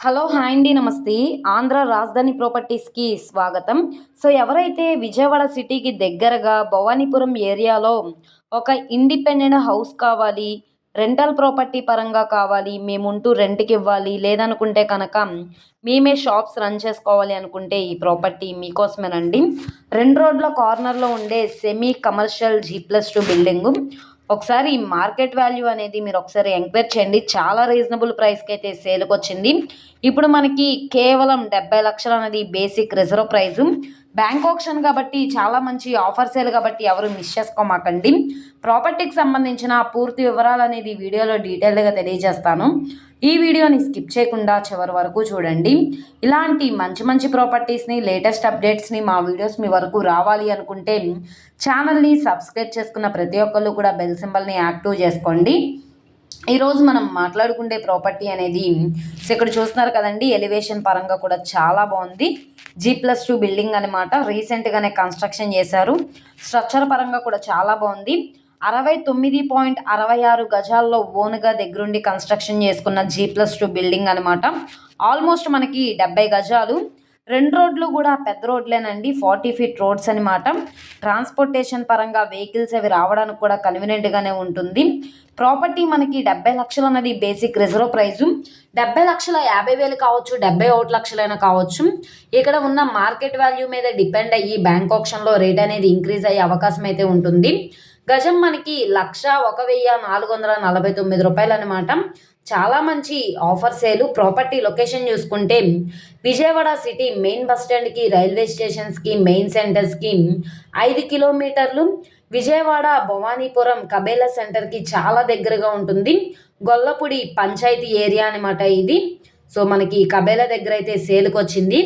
Hello! Hi అండి. నమస్తే. ఆంధ్ర రాజధాని ప్రాపర్టీస్‌కి స్వాగతం. సో, ఎవరైతే విజయవాడ సిటీకి దగ్గరగా భవానీపురం ఏరియాలో ఒక ఇండిపెండెంట్ హౌస్ కావాలి, రెంటల్ ప్రాపర్టీ పరంగా కావాలి, మేముంటూ రెంట్‌కివ్వాలి, లేదనుకుంటే కనక మేమే షాప్స్ రన్ చేసుకోవాలి అనుకుంటే ఈ ప్రాపర్టీ మీకోసమేనండి. 2 రోడ్ల కార్నర్‌లో ఉండే సెమీ కమర్షియల్ G+2 బిల్డింగు. ఒకసారి మార్కెట్ వాల్యూ అనేది మీరు ఒకసారి ఎంక్వైరీ చేయండి. చాలా రీజనబుల్ ప్రైస్‌కైతే సేల్‌కొచ్చింది. ఇప్పుడు మనకి కేవలం 70,00,000 అనేది basic reserve price. Bank auction కాబట్టి చాలా మంచి ఆఫర్ సేల్ కాబట్టి ఎవరు మిస్ చేసుకోమాకండి. ప్రాపర్టీకి సంబంధించిన పూర్తి వివరాలనేది వీడియోలో డీటెయిల్డ్‌గా తెలియజేస్తాను. ఈ వీడియోని స్కిప్ చేయకుండా చివరి వరకు చూడండి. ఇలాంటి మంచి మంచి ప్రాపర్టీస్‌ని, లేటెస్ట్ అప్డేట్స్‌ని మా వీడియోస్ మీ వరకు రావాలి అనుకుంటే ఛానల్‌ని సబ్స్క్రైబ్ చేసుకున్న ప్రతి ఒక్కళ్ళు కూడా బెల్ సింబల్‌ని యాక్టివ్ చేసుకోండి. ఈరోజు మనం మాట్లాడుకునే ప్రాపర్టీ అనేది ఇక్కడ చూస్తున్నారు కదండి. ఎలివేషన్ పరంగా కూడా చాలా బాగుంది. G+2 బిల్డింగ్ అనమాట. రీసెంట్గానే కన్స్ట్రక్షన్ చేశారు. స్ట్రక్చర్ పరంగా కూడా చాలా బాగుంది. 69.66 గజాల్లో ఓన్గా దగ్గరుండి కన్స్ట్రక్షన్ చేసుకున్న G+2 బిల్డింగ్ అనమాట. ఆల్మోస్ట్ మనకి 70 గజాలు. 2 రోడ్లు కూడా పెద్ద రోడ్లేనండి. 40 ఫీట్ రోడ్స్ అనమాట. ట్రాన్స్పోర్టేషన్ పరంగా వెహికల్స్ అవి రావడానికి కూడా కన్వీనియంట్గానే ఉంటుంది. ప్రాపర్టీ మనకి 70,00,000 అన్నది బేసిక్ రిజర్వ్ ప్రైజు. 70,50,000 కావచ్చు, 71,00,000 కావచ్చు. ఇక్కడ ఉన్న మార్కెట్ వాల్యూ మీద డిపెండ్ అయ్యి బ్యాంక్ ఆప్షన్లో రేట్ అనేది ఇంక్రీజ్ అయ్యే అవకాశం అయితే ఉంటుంది. గజం మనకి 1,01,449 రూపాయలు అనమాట. చాలా మంచి ఆఫర్ సేలు. ప్రాపర్టీ లొకేషన్ చూసుకుంటే విజయవాడ సిటీ మెయిన్ బస్ స్టాండ్కి, రైల్వే స్టేషన్స్కి, మెయిన్ సెంటర్స్కి 5 కిలోమీటర్లు. విజయవాడ భవానీపురం కబేలా సెంటర్కి చాలా దగ్గరగా ఉంటుంది. గొల్లపూడి పంచాయతీ ఏరియా అనమాట ఇది. సో మనకి కబేలా దగ్గర అయితే సేల్కి వచ్చింది.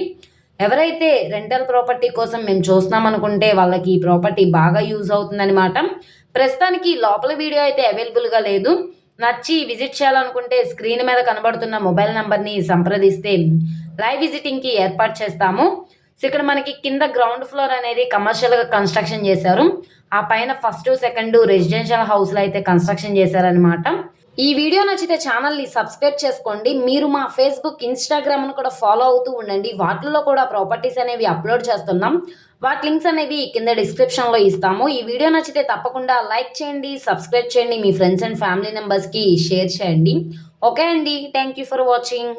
ఎవరైతే రెంటల్ ప్రాపర్టీ కోసం మేము చూస్తున్నాం అనుకుంటే వాళ్ళకి ఈ ప్రాపర్టీ బాగా యూజ్ అవుతుందన్నమాట. ప్రస్తుతానికి లోపల వీడియో అయితే అవైలబుల్గా లేదు. నచ్చి విజిట్ చేయాలనుకుంటే స్క్రీన్ మీద కనబడుతున్న మొబైల్ నెంబర్ని సంప్రదిస్తే లైవ్ విజిటింగ్కి ఏర్పాటు చేస్తాము. సో ఇక్కడ మనకి కింద గ్రౌండ్ ఫ్లోర్ అనేది కమర్షియల్గా కన్స్ట్రక్షన్ చేశారు. ఆ పైన ఫస్ట్ సెకండ్ రెసిడెన్షియల్ హౌస్లో అయితే కన్స్ట్రక్షన్ చేశారనమాట. ఈ వీడియో నచ్చితే ఛానల్ని సబ్స్క్రైబ్ చేసుకోండి. మీరు మా ఫేస్బుక్, ఇన్స్టాగ్రామ్ను కూడా ఫాలో అవుతూ ఉండండి. వాటిల్లో కూడా ప్రాపర్టీస్ అనేవి అప్లోడ్ చేస్తున్నాం. వాటి లింక్స్ అనేవి కింద డిస్క్రిప్షన్లో ఇస్తాము. ఈ వీడియో నచ్చితే తప్పకుండా లైక్ చేయండి, సబ్స్క్రైబ్ చేయండి, మీ ఫ్రెండ్స్ అండ్ ఫ్యామిలీ మెంబర్స్కి షేర్ చేయండి. ఓకే అండి, థ్యాంక్ యూ ఫర్ వాచింగ్.